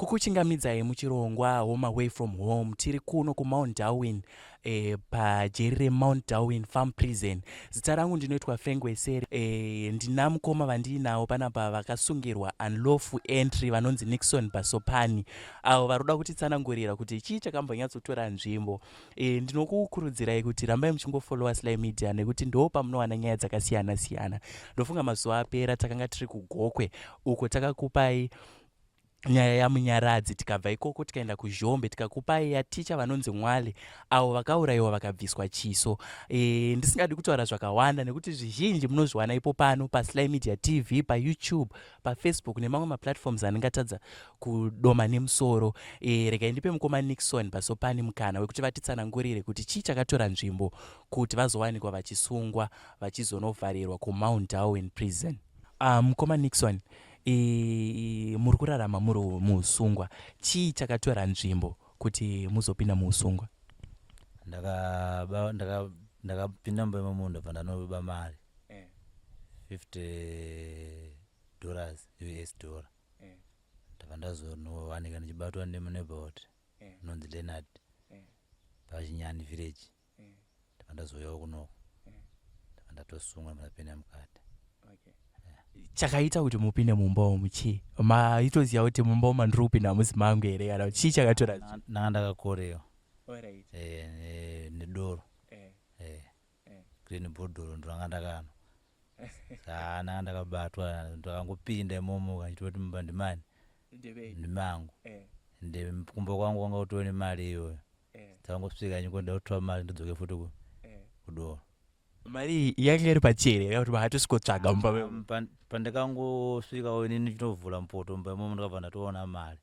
kukuchingamidzai muchirongwa home away from home tiri kuno kuMount Darwin pajeri reMount Darwin Farm Prison. Zita rangu ndinoitwa Fengweseri. Ndina mukoma vandinawo panapa vakasungirwa unlawful entry vanonzi Nixon Basopani, avo varoda kutitsanangurira kuti chii chakambonyatsotora nzvimbo. Ndinokukurudzirai kuti rambai muchingofollowa Sly Media nekuti ndo pamunowana nyaya dzakasiyana siyana. Ndofunga mazuva apera takanga tiri kuGokwe uko takakupai nyaya yamunyaradzi, tikabva ikoko tikaenda kuZhombe tikakupai yaticha vanonzi Mwale avo vakaurayiwa vakabviswa chiso. Ndisingadi kutaura zvakawanda nekuti zvizhinji munozviwana ipo pano paSlyMedia TV, paYouTube, paFacebook nemamwe maplatforms anengatadza kudoma nemusoro. Regai ndipe mukoma Nixon Basopani mukana wekuti vatitsanangurire kuti chii chakatora nzvimbo kuti vazowanikwa vachisungwa vachizonovharirwa kuMount Darwin Prison. Mukoma Nixon, muri kurarama muri muusungwa, chii chakatora nzvimbo kuti muzopinda muusungwa? Ndakapinda mumunda pandanoba mari $50 US dollar. Ndapandazonowanika ndichibatwa nemuneighborhood unonzi Leonard pachinyani village. Ndapandazoyawo kunoko ndapandatosungwa ndapinda mukati. Chakaita kuti mupinde mumba umu chii? Maitoziva kuti mumba umu mandiri kupinda hamusi mangu here kana chii chakatora? Ndanga ndakakorewa nedoro green bodoro ndoranga ndakanwa. Ndanga ndakabatwa ndakangopinda imomo kachiti kuti mumba ndimani ndimangu. Kumba kwangu kwanga kutori nemari iyoyo. Ndakangosvika nyingoti ndakutora mari ndodzoke futi kudoro. Mari yanga iri pachiri kuti makatosvikotsvaga mumba? Pandakangosvikawo inini ndichitovhura mupoto mumba imomo ndakabva ndatoona mari.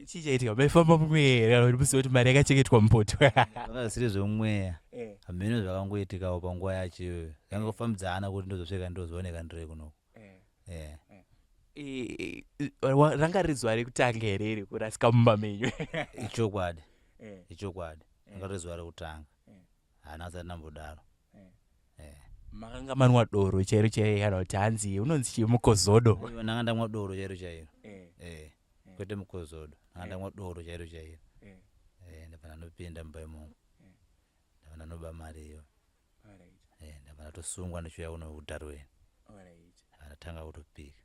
Chii chaitika? Maifamba mumwe here kana kuti muzive kuti mari yakachengetwa mupoto? Zvanga zvisiri zvomweya, hamene zvakangoitikawo panguva yacho iyoyo. Zvangofambidzana kuti ndozosvika ndozooneka ndiri kunoko. Ranga riri zuva rekutanga here iri kurasika mumba menyu? Ichokwadi, ranga riri zuva rekutanga. Hana asati ndambodaro. Makanga manwa doro chairo chairo kana kuti hanzi unonzi chii, mukozodo? Ndanga ndamwa doro chairo chairo. Kwete mukozodo, ndanga ndamwa doro chairo chairo. Ndabva ndopinda mumba imomo. Ndabva ndanoba mari iyo. Ndabva ndatosungwa ndichiuya kuno kuDarwin. Ndatanga kutopika.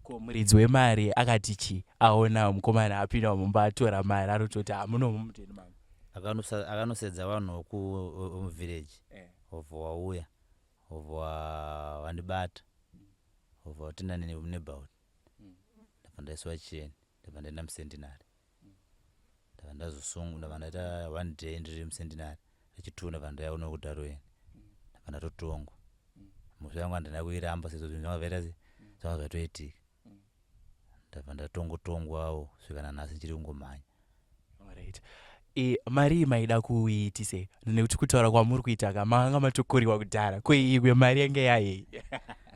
Ko muridzi wemari akati chii aona mukomana apinda mumba atora mari arototi hamuno mumuteni mangu? Akanosedza vanhu vomuvillage obva wauya obva wandibata obva watenda neni muneighborhood. Ndabva ndaiswa cheni ndabva ndaenda muSentinary. Ndabva ndazosungwa ndabva ndaita 1 day ndiri muSentinary. Rechi2 ndabva ndauya kuno kuDarwin. Ndabva ndatotongwa. Muswe wangu handina kuiramba sezvo zvinhu zvakabvaita zvanga zvatoitika. Ndabva ndatongotongwawo kusvika nanhasi ndichiri kungomhanya. Mari maida kuitise nekuti kutaura kwamuri kuita kamanga matokoriwa kudhara kweigwe mari yange yayei?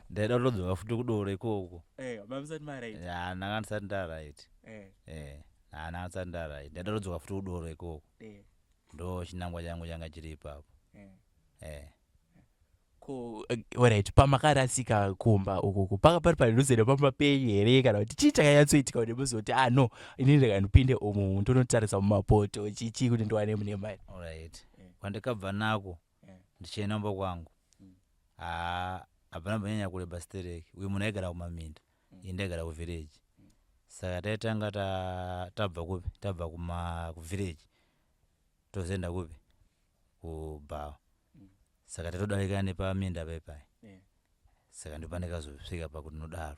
Ndaida kutodzoka futi kudoro ikoko. Mamusati maraiti? Ndanga ndisati ndaraiti. Ndanga ndisati ndaraiti. Ndaida kutodzoka futi kudoro ikoko. Ndo chinangwa changu changa chiri ipapo. Alright, pamakarasika kumba ukoko paka pari padhuze nepamba penyu here kana kuti chii chakanyatsoitika kuti muzoti no inini ndikandipinde umu ndonotarisa mumapoto chii kuti ndiwane mune mari? Alright, kwandikabva nako ndichienda kwangu hapana mbonyanya kureba stereki. Uyu munhu aigara kumaminda, ini ndaigara kuvillage. Saka taitanga tabva kupi? Tabva kuvillage tozoenda kupi? Kubhawa. Saka tatodarika nepaminda paipai. Saka ndipo ndikazosvika pakuti ndinodaro.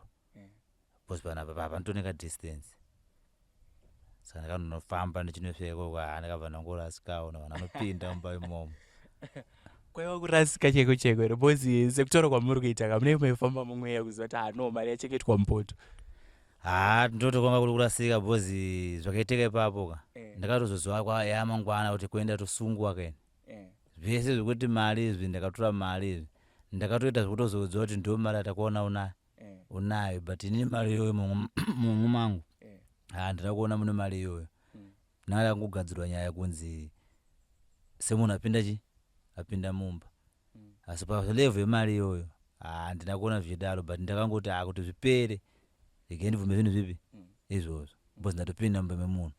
Posi panapa pantoneka distance. Saka ndakandonofamba ndichinosvika ikoko ndakabva ndangorasikawo navanhu vanopinda mumba imomo. Kwaiva kurasika cheko cheko here bozi sekutaura kwamuri kuita kamune maifamba mumweya kuziva kuti no mari yachengetwa mupoto? Ndoti kwanga kuri kurasika bozi zvakaiteka ipapo ka. Ndakatozozwa kwaya mangwana kuti kuenda tosungwa kaini. Zvese zvekuti mari izvi ndakatora mari izvi ndakatoita zvekutozoudza kuti ndo mari atakuona unayo but inini mari iyoyo mumwe mangu handina kuona mune mari iyoyo. Ndanga ndangogadzirwa nyaya yekunzi semunhu apinda mumba. Asi palevel yemari iyoyo handina kuona zvidaro but ndakangoti kuti zvipere regai ndibvume zvinhu zvipi izvozvo because ndatopinda mumba memunhu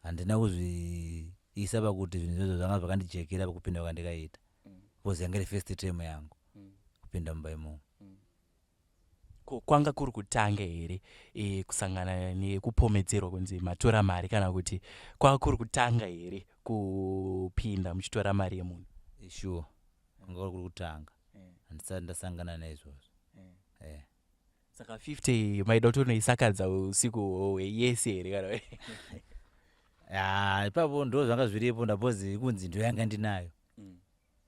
handina kuzviisa pakuti zvinhu izvozvo zvanga zvakandijekera pakupinda kwandikaita because yanga iri first time yangu kupinda mumba memunhu. Kwanga kuri kutanga here kusangana nekupomedzerwa kunzi matora mari kana kuti kwanga kuri kutanga here kupinda muchitora mari yemunhu? Sure, kwanga kuri kutanga handisati ndasangana naizvozvo. Saka 50 maida kutonoisakadza usiku hweyese here kana? Ipapo ndo zvanga zviripo ndapozi kunzi ndo yanga ndinayo.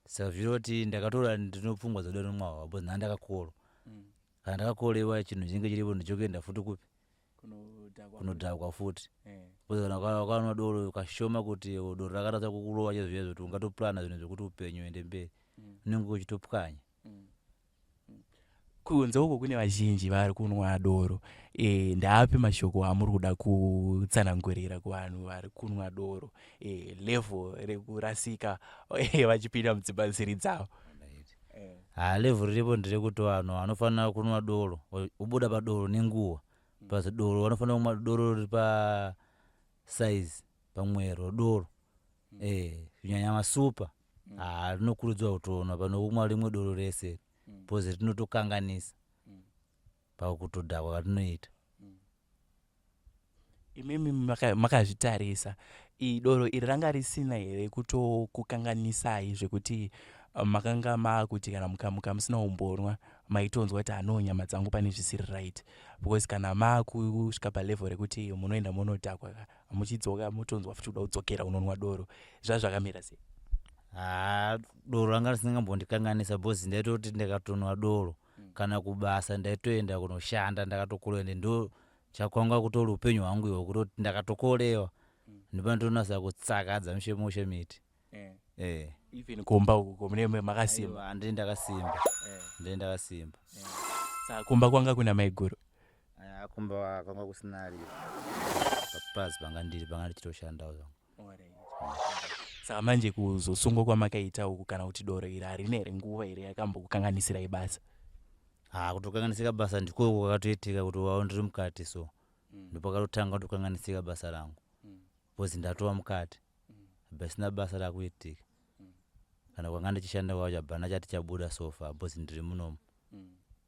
Saka zviroti ndakatora ndinopfungwa zodaro mwawa because ndakakolwa. Kana ndakakolewa chinhu chinenge chiripo ndichokuenda futi kupi kunodhakwa futi. Kana ukawana doro ukashoma kuti doro rakaratsa kukurowa chezviyezvo kuti ungatoplana zvinhu zvokuti upenyu uende mberi unenge uchitopwanya. Kunze uko kune vazhinji vari kunwa doro. Ndaapi mashoko amuri kuda kutsanangurira kuvanhu vari kunwa doro level rekurasika vachipinda mudzimba dzisiri dzavo? Level riripo nderekuti vanhu vanofanira kunwa doro ubuda padoro nenguva. Basi doro vanofanira kumwa doro riri pasize pamwero doro. Kunyanya masupa rinokurudzirwa kutonwa pano kumwa rimwe doro rese because rinotokanganisa pakutodhakwa kwatinoita. Imimi makazvitarisa doro iri ranga risina here kutokukanganisai zvekuti makanga maakuti kana mukamuka musina umbonwa maitonzwa kuti nyama dzangu pane zvisiri right? Because kana maakusvika palevel rekuti munoenda munodhakwa muchidzoka mutonzwa futi kuda kudzokera unonwa doro, zvakamira sei? Doro ranga risingambondikanganisa because ndaitoti ndikatonwa doro kana kubasa ndaitoenda kunoshanda ndakatokolewa ndo chakwanga kutori upenyu hwangu ihwo kutoti ndakatokolewa ndopandonasa kutsakadza mushe miti. Even kumba uko mune makasimba? Handiri ndakasimba. Saka kumba kwanga kuna maiguru? Kumba kwanga kusina ari paplazi panga ndichitoshandawo zvangu. Saka manje kuzosungwa kwamakaita uku kana kuti doro iri harina here nguva here yakambokukanganisirai basa? Kutokanganisika basa ndiko kwakatoitika kuti wao ndiri mukati so ndopakatotanga kutokanganisika basa rangu because ndatova mukati basina basa rakuitika. Kana kwanga ndichishanda kwacho bhana chati chabuda sofa because ndiri munomu.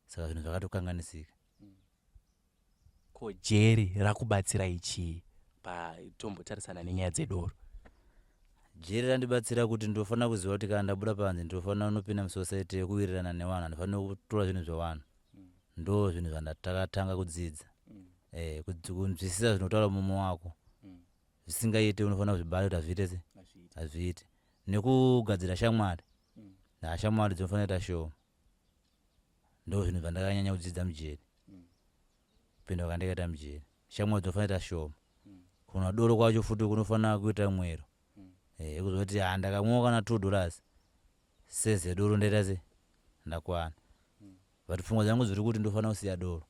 Saka zvinhu zvakatokanganisika. Ko jeri rakubatsira ichi patombotarisana nenyaya dzedoro? Jeri randibatsira kuti ndofanira kuziva kuti kana ndabuda panze ndofanira kunopinda musociety yekuwirirana nevanhu, handifanira kutora zvinhu zvevanhu. Ndo zvinhu zvandatakatanga kudzidza. Kunzwisisa zvinotaura mumo wako zvisingaite unofanira kuzvibata kuti hazviite. Nekugadzira shamwari shamwari dzinofanira kuita shoma. Ndo zvinhu zvandakanyanya kudzidza mujeri. Kupinda kwandakaita mujeri shamwari dzinofanira kuita shoma. Kunwa doro kwacho futi kunofanira kuita mwero. Kuzoti ndakamwa kana $2 seze doro ndaita se ndakwana. But pfungwa dzangu zviri kuti ndofanira kusiya doro.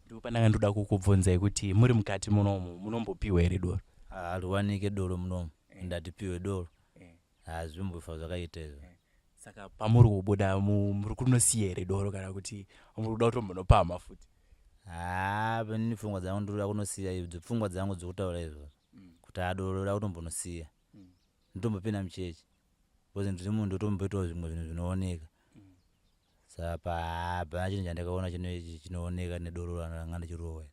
Ndipo pandanga ndoda kukubvunzai kuti muri mukati munomu munombopiwa here doro? Hariwanike doro munomu ndatipiwe doro. Zvimbofa zvakaita izvo. Saka pamuri kubuda muri kunosiya here doro kana kuti muri kuda kutombonopama futi? Penini pfungwa dzangu ndiri kuda kunosiya izvo. Pfungwa dzangu dzokutaura izvozvo kuti doro roda kutombonosiya nditombopinda muchechi because ndiri munhu ndotomboitawo zvimwe zvinhu zvinooneka. Saka hapana chinhu chandakaona chinooneka nedoro ranga ndichirohwa.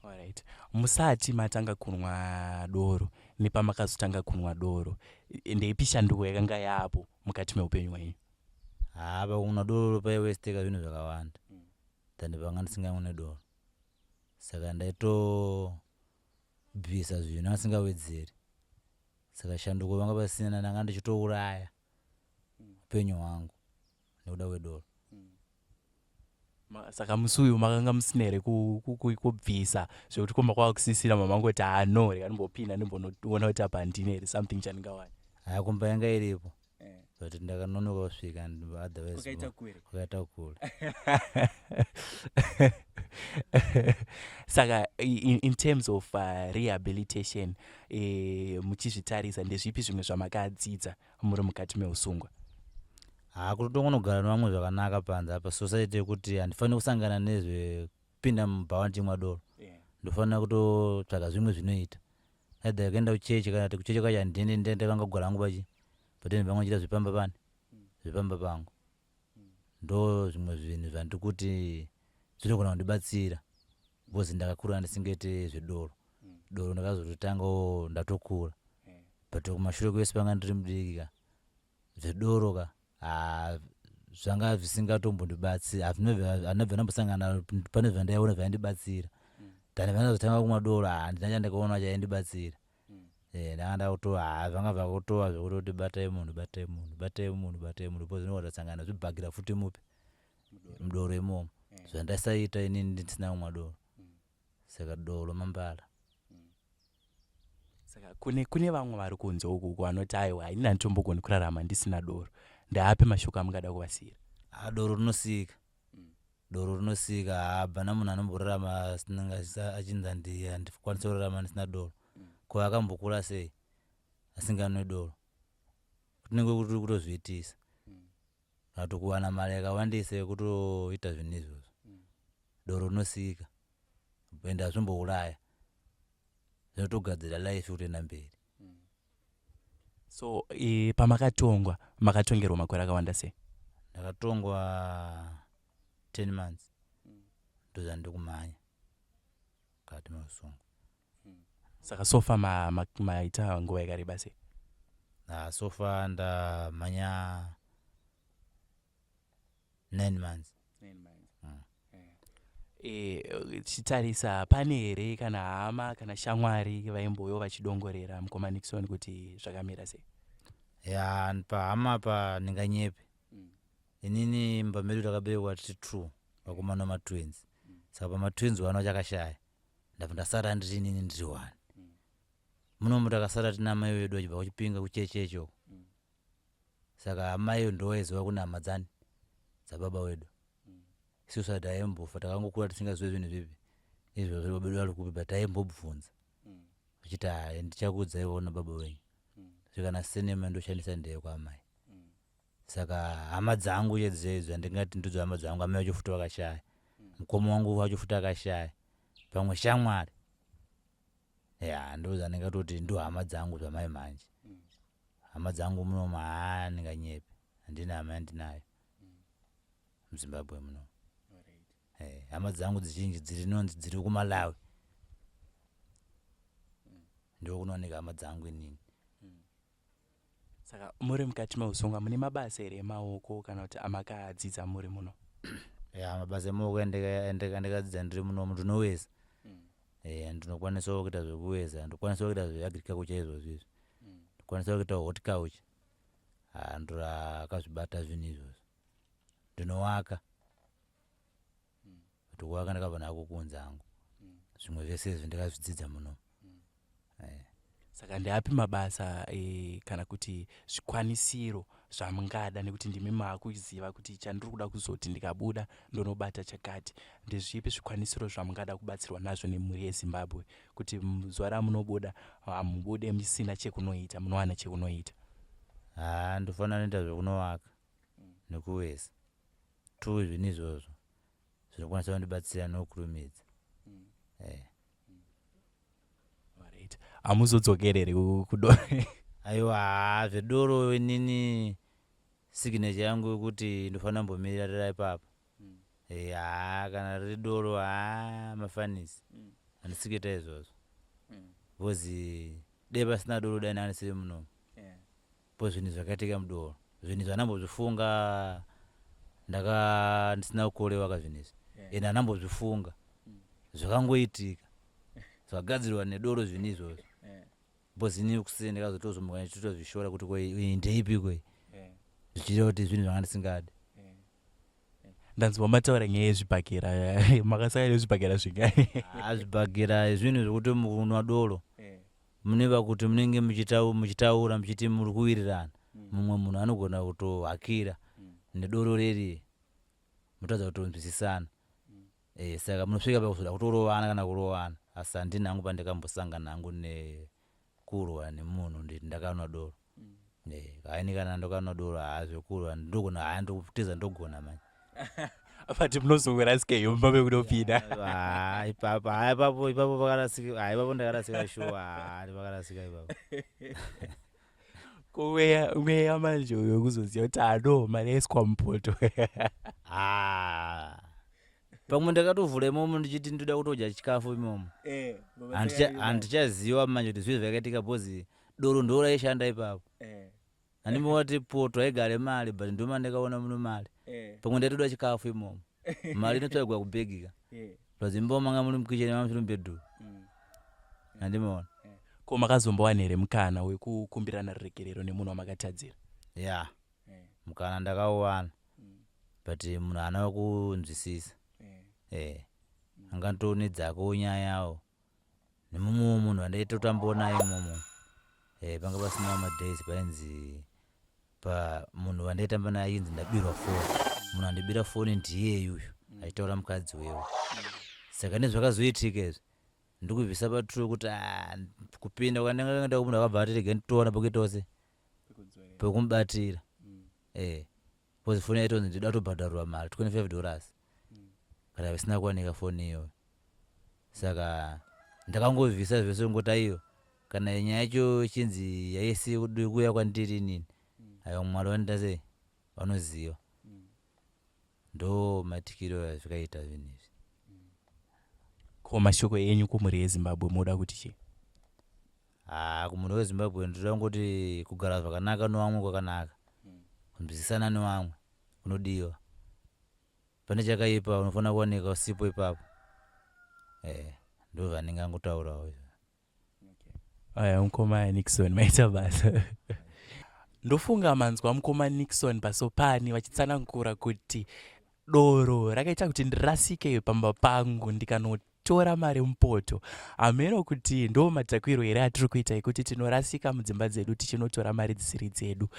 Alright. Musati matanga kunwa doro nepamakazotanga kunwa doro ndeipi shanduko yakanga yapo mukati meupenyu hwenyu? Pakunwa doro paiwesteka zvinhu zvakawanda than panga ndisingamwe doro. Saka ndaitobvisa zvinhu asingawedzeri. Saka shanduko vanga pasina ndanga ndichitouraya upenyu hwangu nekuda kwedoro. Saka musi uyu makanga musina here kubvisa zvekuti komba kwakusisira mamangoti no rega ndimbopinda ndimbonoona kuti apa handine here something chandingawana? Kumba yanga iripo but ndakanonoka kusvika otherwise kwakaita kure. Saka in terms of rehabilitation muchizvitarisa ndezvipi zvimwe zvamakadzidza muri mukati meusungwa? kutongonogara nevamwe zvakanaka panza apa society yekuti handifaniri kusangana nezvepinda mubhawanti mwadoro. Ndofanira kutotsvaga zvimwe zvinoita either kuenda kuchechi kana kuti kuchechi kwacho handiendi vangagara hangu pachi pateni vamwe chiita zvepamba pane zvepamba pangu ndo zvimwe zvinhu zvandiri kuti zvinogona kundibatsira because ndakakura ndisingete zvedoro. Doro ndakazototanga ndatokura but kumashure kwese panga ndiri mudiki ka zvedoro ka zvanga zvisingatombondibatsira handabva ndambosangana pane zvandaiona zvaindibatsira dhani vandazotanga kumwa doro handina ndakaona chaindibatsira. Ndanga ndakutoa zvanga zvakutova zvekutoti batai munhu because ndinova ndasangana zvibhagira futi mupi mudoro imomo zvandasaita inini ndisina kumwa doro. Saka doro mambala. Saka kune vamwe vari kunze uku vanoti aiwa inini handitombogoni kurarama ndisina doro, ndaape mashoko amungada kuvasiyira? Doro rinosika. Doro rinosika bana munhu anomborarama achinzi handikwanisa kurarama ndisina doro. Ko akambokura sei asinganwe doro? Kunenge kuri kutozviitisa kana kuti kuwana mari yakawandisa yekutoita zvinhu izvozvo. Doro rinosika ende hazvimbouraya zvinotogadzira life kutoenda mberi. So pamakatongwa makatongerwa makore akawanda sei? Ndakatongwa 10 months ndozvandiri kumhanya kati mausungu. Saka sofa maita nguva yakareba sei? Sofa ndamhanya 9 months. Chitarisa pane here kana hama kana shamwari vaimboyo vachidongorera mukoma Nixon kuti zvakamira sei? Pahama pa ndinganyepe. Inini mumba medu takaberekwa tiri true vakomana matwins. Saka pamatwins vano chakashaya ndabva ndasara ndiri inini ndiri one. Munomu takasara tina mai vedu vachibva kuchipinga kuchechecho. Saka amai ndo aiziva kuna hama dzababa wedu. Isusu hataimbofa takangokura tisingazivi zvinhu zvipi izvozvo baba vedu vari kupi but taimbobvunza vachiti ndichakuudzaiwo nababa wenyu zvikana senema ndoshandisa ndeye kwaamai. Saka hama dzangu chedzedzo handingati ndidzo hama dzangu, amai vacho futi vakashaya, mukoma wangu wacho futi akashaya, pamwe shamwari ndo zvandingatoti ndo hama dzangu zvamai manje. Hama dzangu munomu ndinganyepe handina hama yandinayo muZimbabwe munomu. Hama dzangu dzizhinji dzinonzi dziri kuMalawi ndo kunowanika hama dzangu inini. Saka muri mukati meusunga mune mabasa here emaoko kana kuti amakadzidza muri muno? Mabasa emaoko andikadzidza ndiri munomu ndinoweza. Ndinokwanisawo kuita zvekuweza, ndinokwanisawo kuita zveagriculture izvozvo izvi, ndinokwanisawo kuita horticulture. Ndakazvibata zvinhu izvozvo. Ndinowaka kuti kuwaka ndakabva nako kunze hangu. Zvimwe zvese izvi ndakazvidzidza muno. Saka ndeapi mabasa kana kuti zvikwanisiro zvamungada nekuti ndimi maakuziva kuti chandiri kuda kuzoti ndikabuda ndonobata chakati? Ndezvipi zvikwanisiro zvamungada kubatsirwa nazvo nemhuri yeZimbabwe kuti zuva ramunobuda hamubude musina chekunoita, munowana chekunoita? Ndofanira noita zvekunowaka nekuweza. Zvinhu izvozvo zvinokwanisa kundibatsira nokurumidza. Hamuzodzokerere kudoro? Aiwa, zvedoro inini signature yangu yokuti ndofanira kumbomirira ipapa. Kana riri doro mafanisi handisikuita izvozvo because dai pasina doro dai ndandisiri munomu. Po zvinhu zvakaitika mudoro, zvinhu zvandambozvifunga ndisina kukorewa zvinhu izvi ende handambozvifunga zvakangoitika zvagadzirwa nedoro zvinhu izvozvo. Because ini kusini ndakazotozumuka ndichitozvishora kuti koi ndeipi koi zvichita kuti zvinhu zvanga ndisingadi. Ndanzwa mataura nyaya yezvibhakera, makasangana nezvibhakera zvingai? Zvibhakera zvinhu zvokuti mukunwa doro muneva kuti munenge muchitaura muchiti muri kuwirirana, mumwe munhu anogona kutohakira nedoro reri mutadza kutonzwisisana. Saka munosvika pakuzoda kutorovana kana kurovana, asi handina hangu pandakambosangana hangu nekurwa nemunhu nditi ndakanwa doro. Kaini kana ndokanodora azvikuru ndogona handokutiza ndogona manje. But munozongorasika yomba bekudopinda. Ipapo pakarasika ipapo ndakarasika shuwa pakarasika ipapo. Mweya manje yokuzoziva kuti mari yaiswa mupoto. Pamwe ndakatovhura imomo ndichiti ndoda kutodya chikafu imomo. Handichaziva manje kuti zviro zvakaitika bhozi doro ndoraishanda ipapo. Handimoti poto haigare mari but ndoma ndakaona muno mari. Pamwe ndatoda chikafu imomo. Mari inotsvagwa kubhegika. Pazimbomanga muri mukicheni mamusoro bedroom. Handimaona. Ko makazombowana here mukana wekukumbirana ruregerero nemunhu wamakatadzira? Yeah. Mukana ndakauwana. But munhu haana kunzwisisa. Angatonidzako nyayawo. Nemumwe munhu wandaitotambawo naye imomo. Panga pasina madays painzi munhu wandaitamba naye inzi ndabirwa foni. Munhu andibira foni ndiye yuyu. Aitaura mukadzi wewe. Saka nezvakazoitika izvi ndikubvisa paturu kuti kupinda kwandanga munhu akabva atirege nditoona pokitose pekumubatira. Pozi foni yaitonzi ndida kutobhadharwa mari $25 kana visina kuwanika foni iyoyo. Saka ndakangovhisa zvese ngoti aiyo kana nyaya yacho chinzi yaisi kuuya kwandiri nini ayo mwari wandase vanoziva. Ndo matikiro azvikaita zvinhu izvi. Ko mashoko enyu kumhuri yeZimbabwe moda kuti chii? Kumhuri weZimbabwe ndoda kungoti kugara zvakanaka nevamwe kwakanaka. Kunzwisisana nevamwe kunodiwa. Pane chakaipa unofanira kuwanika usipo ipapo. Ndo zvanenge angotaurawo. Mukoma Nixon maita basa. Ndofunga manzwa mukoma Nixon pasopani vachitsanangura kuti doro rakaita kuti ndirasike pamba pangu ndikanotora mari mupoto. Ameno kuti ndo matakwiro here atiri kuita ekuti tinorasika mudzimba dzedu tichinotora mari dzisiri dzedu.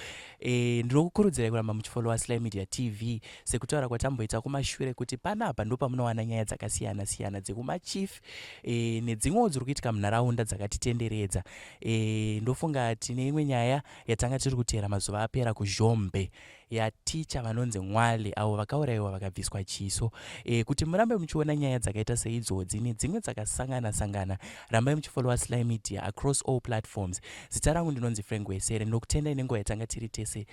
Ndinokukurudzirai kuramba muchifollowa Sly Media TV sekutaura kwatamboita kumashure kuti panapa ndo pamunowana nyaya dzakasiyana siyana dzekumachief nedzimwewo dziri kuitika munharaunda dzakatitenderedza. Ndofunga tine imwe nyaya yatanga tiri kutera mazuva apera kuZhombe yaticha vanonzi Mwale avo vakaurayiwa vakabviswa chiso. Kuti murambe muchiona nyaya dzakaita seidzodzi nedzimwe dzakasangana rambai muchifollowa Sly Media across all platforms. Zita rangu ndinonzi Frank Wesere. Ndokutendai nenguva yatanga tiri tese.